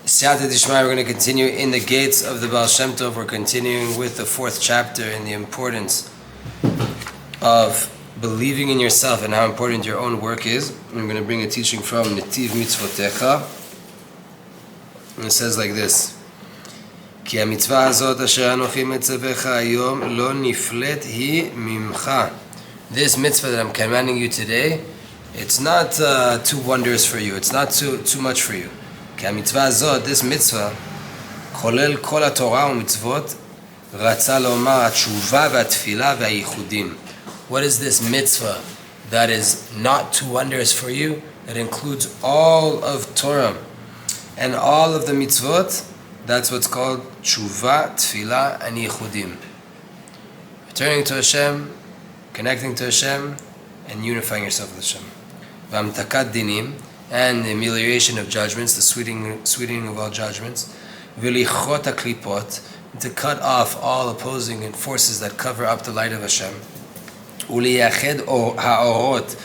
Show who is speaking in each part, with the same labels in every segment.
Speaker 1: Siyata Dishmai, we're going to continue in the gates of the Baal Shem Tov. We're continuing with the 4th chapter in the importance of believing in yourself and how important your own work is. I'm going to bring a teaching from Netiv Mitzvotecha. And it says like this: Ki ha-mitzvah hazot asher anochi metzavecha hayom lo niflet hi mimcha. This mitzvah that I'm commanding you today, it's not too wondrous for you. It's not too much for you. Ki ha-mitzvah hazot, this mitzvah, כולל כל התורה ומצוות, רצה לומר התשובה והתפילה והייחודים. What is this mitzvah that is not too wondrous for you? That includes all of Torah and all of the mitzvot. That's what's called tshuva, tefillah, and yichudim. Returning to Hashem, connecting to Hashem, and unifying yourself with Hashem. V'amtakat dinim, and the amelioration of judgments, the sweetening of all judgments. V'lichot haklipot, to cut off all opposing forces that cover up the light of Hashem. Uliyached ha'orot,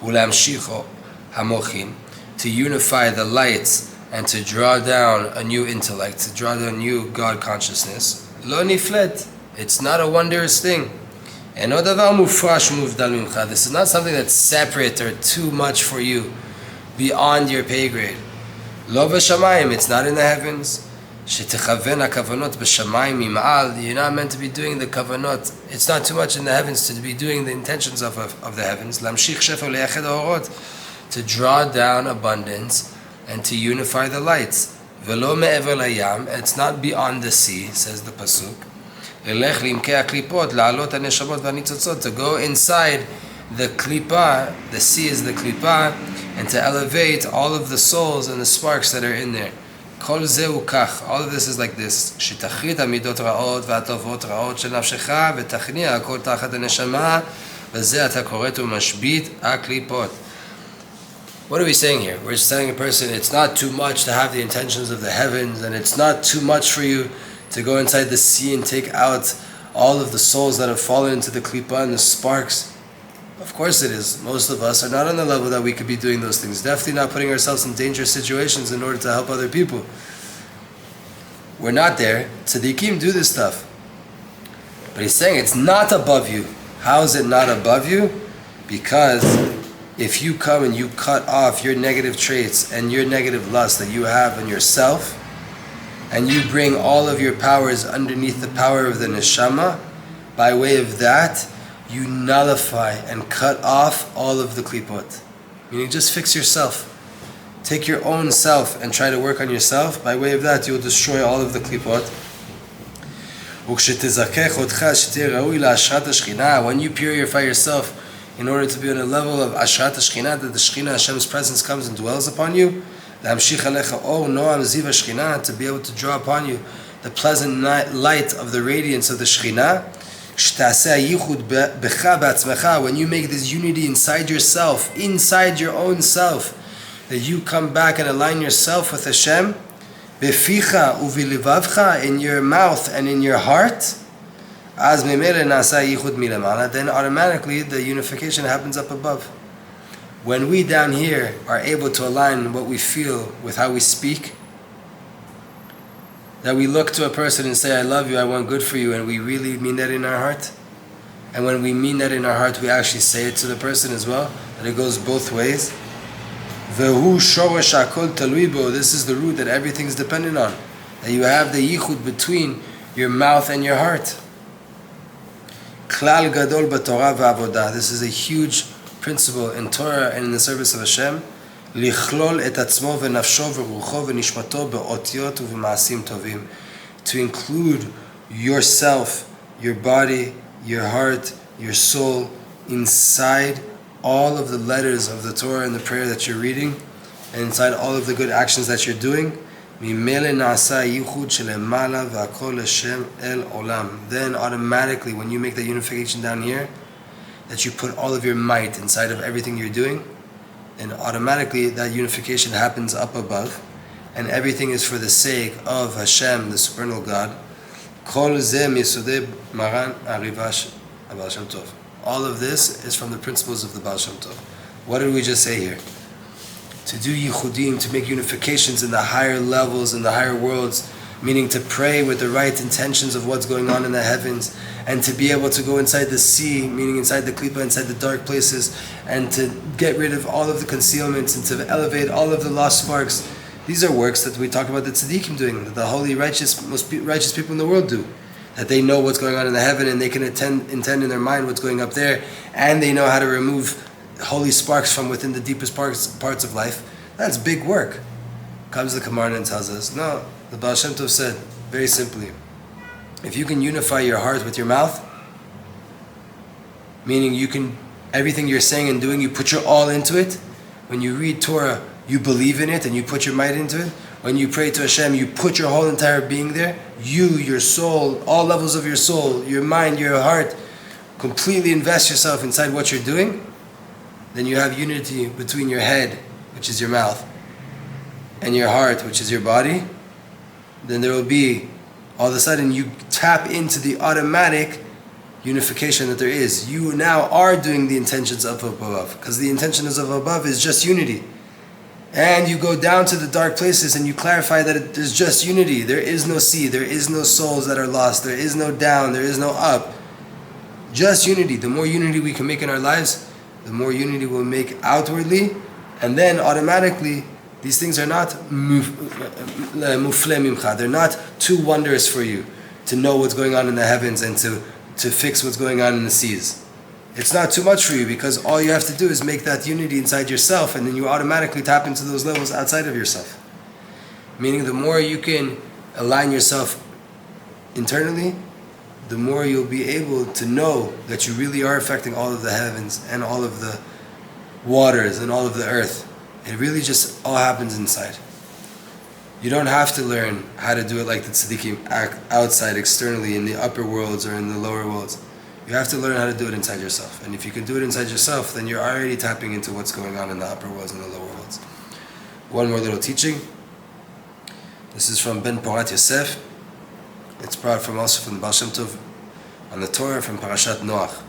Speaker 1: ulamshich hamochim, to unify the lights and to draw down a new intellect, to draw down new God consciousness. Lo niflet, it's not a wondrous thing. Eno davar mufrash muvdal mimcha. This is not something that's separate or too much for you, beyond your pay grade. Lo v'shamayim, it's not in the heavens. Shetechaven hakavanot b'shamayim mim'al. You're not meant to be doing the kavanot. It's not too much in the heavens to be doing the intentions of the heavens. Lamshich shefa leyached ha'orot, to draw down abundance and to unify the lights. Velo me'ever layam, it's not beyond the sea, says the pasuk. Lelech limkei haklipot, la'alot haneshamot v'hanitzotzot, to go inside the klipa, the sea is the klipa, and to elevate all of the souls and the sparks that are in there. Kol zeu kach, all of this is like this. Shitachrit hamidot ra'ot v'atovot ra'ot shel nafshecha v'tachniya kol tachat haneshama v'zeh ata koret u'mashbit haklipot. What are we saying here? We're telling a person it's not too much to have the intentions of the heavens, and it's not too much for you to go inside the sea and take out all of the souls that have fallen into the klipa and the sparks. Of course it is. Most of us are not on the level that we could be doing those things. Definitely not putting ourselves in dangerous situations in order to help other people. We're not there. Tzadikim do this stuff. But he's saying it's not above you. How is it not above you? Because if you come and you cut off your negative traits and your negative lust that you have in yourself, and you bring all of your powers underneath the power of the neshama, by way of that, you nullify and cut off all of the klipot. Meaning just fix yourself. Take your own self and try to work on yourself. By way of that, you'll destroy all of the klipot. When you purify yourself, in order to be on a level of Ashrat HaShekhinah, that the Shekhinah, Hashem's presence comes and dwells upon you, to be able to draw upon you the pleasant light of the radiance of the Shekhinah. When you make this unity inside yourself, inside your own self, that you come back and align yourself with Hashem, in your mouth and in your heart, then automatically the unification happens up above. When we down here are able to align what we feel with how we speak, that we look to a person and say, I love you, I want good for you, and we really mean that in our heart. And when we mean that in our heart, we actually say it to the person as well, that it goes both ways. This is the root that everything is dependent on, that you have the yichud between your mouth and your heart. Klal gadol b'Torah v'avodah. This is a huge principle in Torah and in the service of Hashem. Lichlol et atzmo v'nafsho v'rucho v'nishmato be'otiot u'v'ma'asim tovim. To include yourself, your body, your heart, your soul, inside all of the letters of the Torah and the prayer that you're reading, and inside all of the good actions that you're doing. Then automatically, when you make that unification down here, that you put all of your might inside of everything you're doing, and automatically that unification happens up above, and everything is for the sake of Hashem, the supernal God. All of this is from the principles of the Baal Shem Tov. What did we just say here? to do yichudim, to make unifications in the higher levels, in the higher worlds, meaning to pray with the right intentions of what's going on in the heavens, and to be able to go inside the sea, meaning inside the klipa, inside the dark places, and to get rid of all of the concealments and to elevate all of the lost sparks. These are works that we talk about the Tzadikim doing, that the holy, righteous, most righteous people in the world do. That they know what's going on in the heaven and they can intend in their mind what's going up there, and they know how to remove holy sparks from within the deepest parts of life. That's big work. Comes the Kamarna and tells us, no, the Baal Shem Tov said, very simply, if you can unify your heart with your mouth, meaning you can, everything you're saying and doing, you put your all into it. When you read Torah, you believe in it and you put your might into it. When you pray to Hashem, you put your whole entire being there. You, your soul, all levels of your soul, your mind, your heart, completely invest yourself inside what you're doing. Then you have unity between your head, which is your mouth, and your heart, which is your body. Then there will be, all of a sudden, you tap into the automatic unification that there is. You now are doing the intentions of above, because the intentions of above is just unity. And you go down to the dark places and you clarify that there's just unity. There is no sea, there is no souls that are lost, there is no down, there is no up. Just unity. The more unity we can make in our lives, the more unity we'll make outwardly, and then automatically these things are not mufle mimcha. They're not too wondrous for you to know what's going on in the heavens and to fix what's going on in the seas. It's not too much for you, because all you have to do is make that unity inside yourself, and then you automatically tap into those levels outside of yourself. Meaning the more you can align yourself internally, the more you'll be able to know that you really are affecting all of the heavens and all of the waters and all of the earth. It really just all happens inside. You don't have to learn how to do it like the Tzadikim outside, externally, in the upper worlds or in the lower worlds. You have to learn how to do it inside yourself. And if you can do it inside yourself, then you're already tapping into what's going on in the upper worlds and the lower worlds. One more little teaching. This is from Ben Porat Yosef. It's brought from also from the Baal Shem Tov on the Torah from Parashat Noach.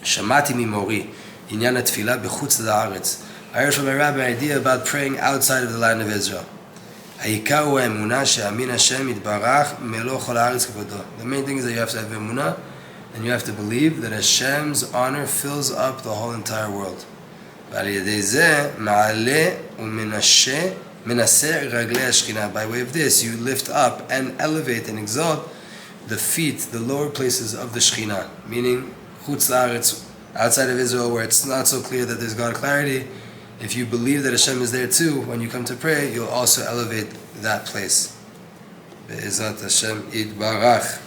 Speaker 1: Shamati mimori, inyan tefillah bechutz haaretz. I heard from a rabbi an idea about praying outside of the land of Israel. Ha'ikar hu ha'emunah she'amin Hashem yitbarach melo chol haaretz kavodo. The main thing is that you have to have emunah, and you have to believe that Hashem's honor fills up the whole entire world. By way of this, you lift up and elevate and exalt the feet, the lower places of the Shekhinah, meaning Chutz La'aretz, outside of Israel, where it's not so clear that there's God clarity. If you believe that Hashem is there too, when you come to pray, you'll also elevate that place. Be'ezrat Hashem Yitbarach.